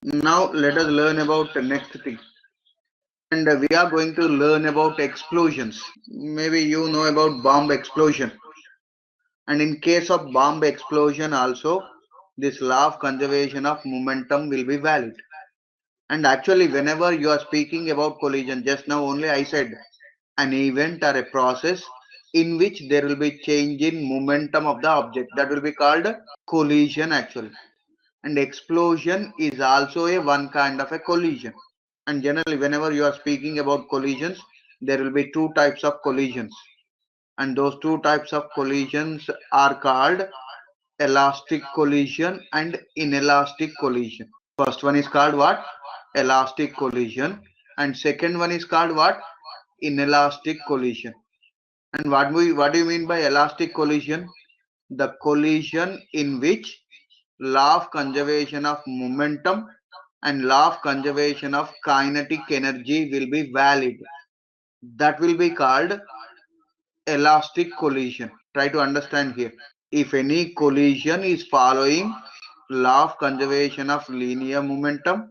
Now let us learn about the next thing. And we are going to learn about explosions. Maybe you know about bomb explosion. And in case of bomb explosion also, this law of conservation of momentum will be valid. And actually, whenever you are speaking about collision, just now only I said an event or a process in which there will be change in momentum of the object. That will be called collision actually. And explosion is also a one kind of a collision. And generally, whenever you are speaking about collisions, there will be two types of collisions. And those two types of collisions are called elastic collision and inelastic collision. First one is called what? Elastic collision. And second one is called what? Inelastic collision. And what do you mean by elastic collision? The collision in which law of conservation of momentum and law of conservation of kinetic energy will be valid. That will be called elastic collision. Try to understand here. If any collision is following law of conservation of linear momentum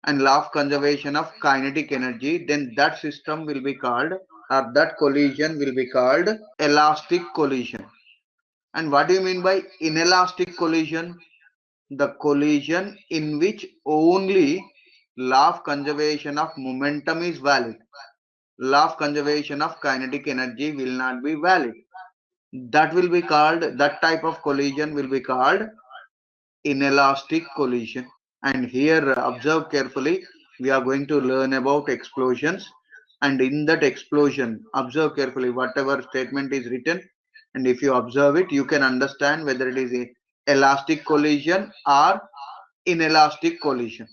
and law of conservation of kinetic energy, then that system will be called, or that collision will be called elastic collision. And what do you mean by inelastic collision? The collision in which only law of conservation of momentum is valid. Law of conservation of kinetic energy will not be valid. That will be called, that type of collision will be called inelastic collision. And here observe carefully, we are going to learn about explosions. And in that explosion, observe carefully whatever statement is written. And if you observe it, you can understand whether it is a elastic collision or inelastic collision.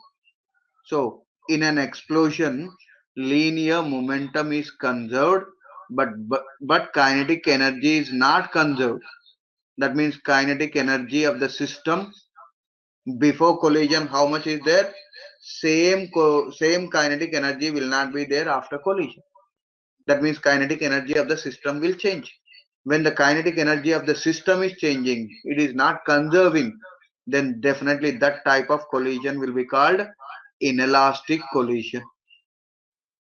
So in an explosion, linear momentum is conserved, but kinetic energy is not conserved. That means kinetic energy of the system before collision, how much is there? Same kinetic energy will not be there after collision. That means kinetic energy of the system will change. When the kinetic energy of the system is changing, it is not conserving, then definitely that type of collision will be called inelastic collision.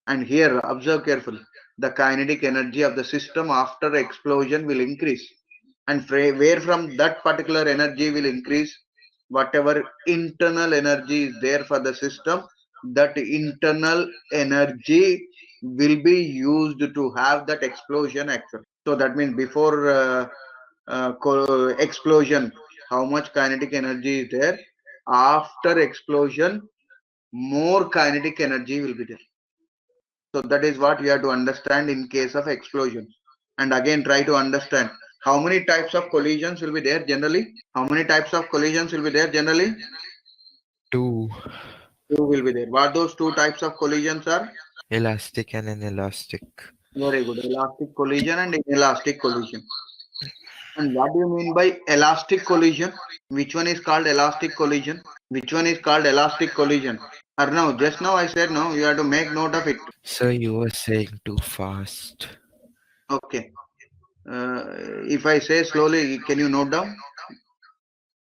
And here observe carefully, the kinetic energy of the system after explosion will increase, and where from that particular energy will increase, whatever internal energy is there for the system, that internal energy will be used to have that explosion actually. So that means before explosion, how much kinetic energy is there? After explosion, more kinetic energy will be there. So that is what we have to understand in case of explosion. And again, try to understand how many types of collisions will be there generally. How many types of collisions will be there generally? Two. Two will be there. What those two types of collisions are? Elastic and inelastic. Very good. Elastic collision and inelastic collision. And what do you mean by elastic collision? Which one is called elastic collision? Which one is called elastic collision? Or no, just now I said no, you have to make note of it. Sir, you were saying too fast. Okay. If I say slowly, can you note down?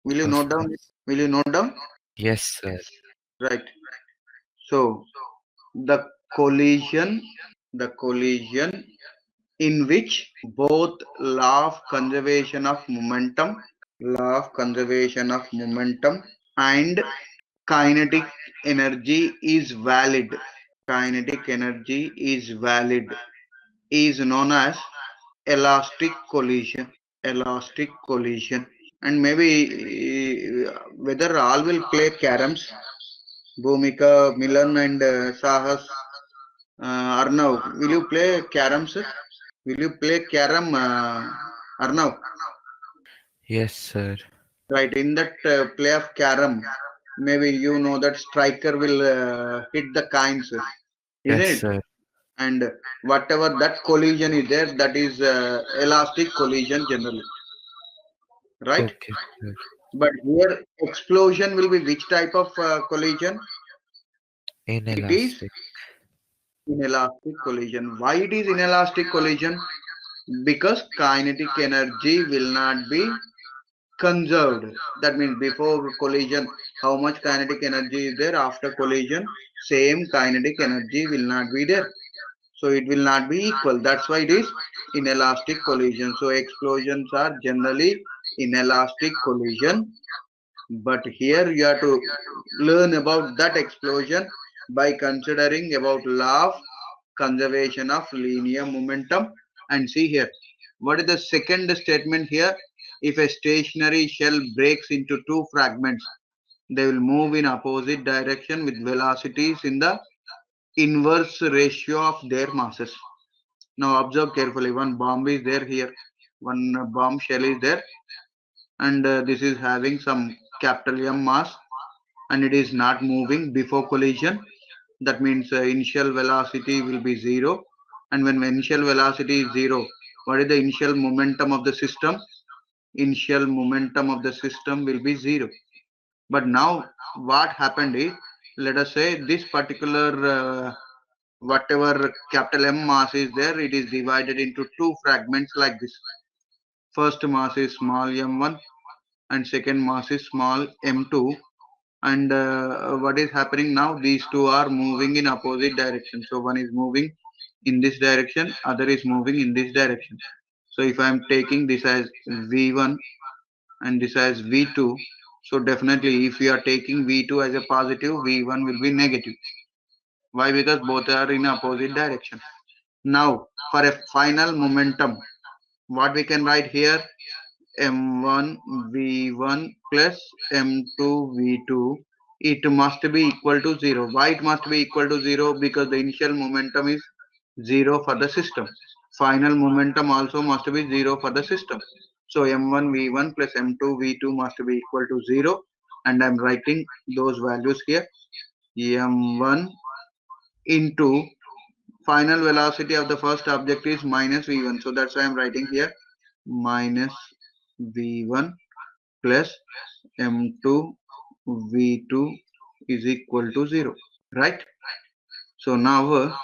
Will you Of note down? course. Will you note down? Yes, sir. Right. So the collision, in which both law of conservation of momentum, and kinetic energy is valid. Kinetic energy is valid, is known as elastic collision. Elastic collision. And maybe whether all will play caroms, Bhumika, Milan and Sahas, Arnav, will you play caroms? Will you play carom, Arnav? Yes, sir. Right, in that play of carom, maybe you know that striker will hit the coins, isn't Yes, it? sir. And whatever that collision is there, that is elastic collision generally, right? Okay, sir. But here explosion will be which type of collision? It is Inelastic. inelastic collision. Why it is inelastic collision? Because kinetic energy will not be conserved. That means before collision, How much kinetic energy is there after collision? Same kinetic energy will not be there. So it will not be equal. That's why it is inelastic collision. So explosions are generally inelastic collision. But here you have to learn about that explosion by considering about law of conservation of linear momentum. And see here, what is the second statement here? If a stationary shell breaks into two fragments, they will move in opposite direction with velocities in the inverse ratio of their masses. Now observe carefully. One bomb is there here. One bomb shell is there, and this is having some capital M mass, and it is not moving before collision. That means initial velocity will be zero. And when initial velocity is zero, what is the initial momentum of the system? Initial momentum of the system will be zero. But now what happened is, let us say this particular whatever capital M mass is there, it is divided into two fragments like this. First mass is small m1 and second mass is small m2. And what is happening now? These two are moving in opposite direction. So one is moving in this direction, other is moving in this direction. So if I am taking this as V1 and this as V2, so definitely if we are taking V2 as a positive, V1 will be negative. Why? Because both are in opposite direction. Now for a final momentum, what we can write here? M1 V1 plus M2 V2, it must be equal to 0. Why it must be equal to 0? Because the initial momentum is 0 for the system. Final momentum also must be 0 for the system. So M1 V1 plus M2 V2 must be equal to 0, and I am writing those values here. M1 into final velocity of the first object is minus V1. So that's why I am writing here minus V1 plus M2 V2 is equal to 0. Right? So now,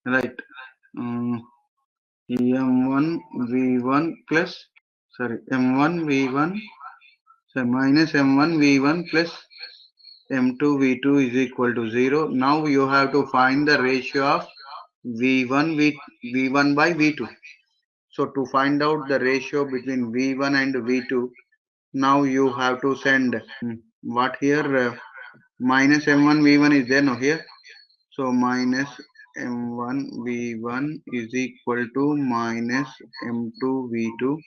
right, M1 V1 plus, sorry, M1 V1, so minus M1 V1 plus M2 V2 is equal to 0. Now you have to find the ratio of V1 by V2. So to find out the ratio between V1 and V2, now you have to send what here, minus M1 V1 is there now here. So minus M1 V1 is equal to minus M2 V2.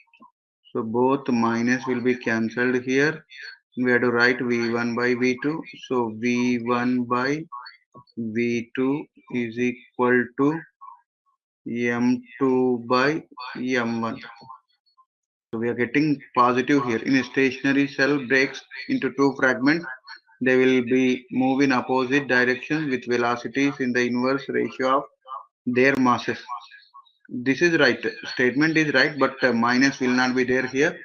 So both minus will be cancelled here. We have to write V1 by V2. So V1 by V2 is equal to M2 by M1. So we are getting positive here. In a stationary cell breaks into two fragments, they will be move in opposite directions with velocities in the inverse ratio of their masses. This is right. Statement is right, but minus will not be there here.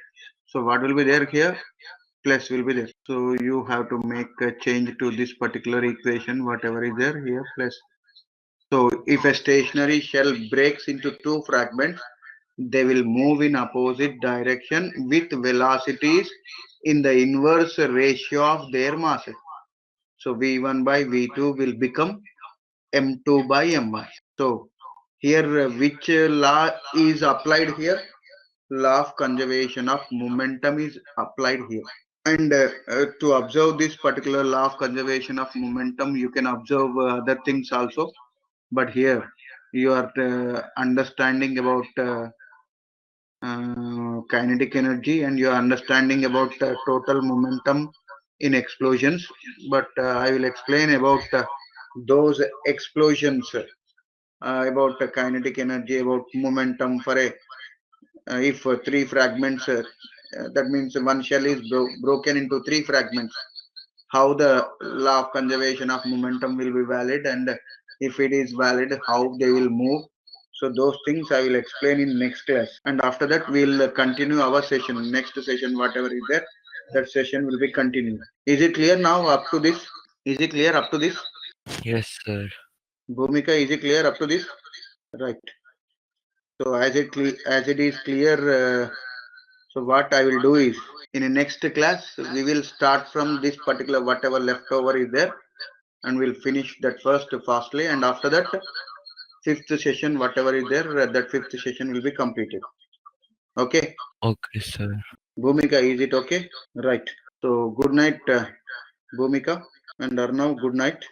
So what will be there here? Plus will be there. So you have to make a change to this particular equation, whatever is there here, plus. So if a stationary shell breaks into two fragments, they will move in opposite direction with velocities in the inverse ratio of their masses. So V1 by V2 will become M2 by M1. So here which law is applied here? Law of conservation of momentum is applied here. And to observe this particular law of conservation of momentum, you can observe other things also. But here you are understanding about kinetic energy, and you are understanding about total momentum in explosions. But I will explain about those explosions, about kinetic energy, about momentum for a if three fragments, that means one shell is broken into three fragments, how the law of conservation of momentum will be valid, and if it is valid, how they will move. So those things I will explain in next class, and after that we'll continue our session. Next session, whatever is there, that session will be continued. Is it clear now up to this? Is it clear up to this? Yes, sir. Bhumika, is it clear up to this? Right. So as it is clear, So what I will do is, in the next class, we will start from this particular whatever leftover is there, and we'll finish that first fastly, and after that, fifth session, whatever is there, that fifth session will be completed. Okay. Okay, sir. Bhumika, is it okay? Right. So good night, Bhumika and Arnav. Good night.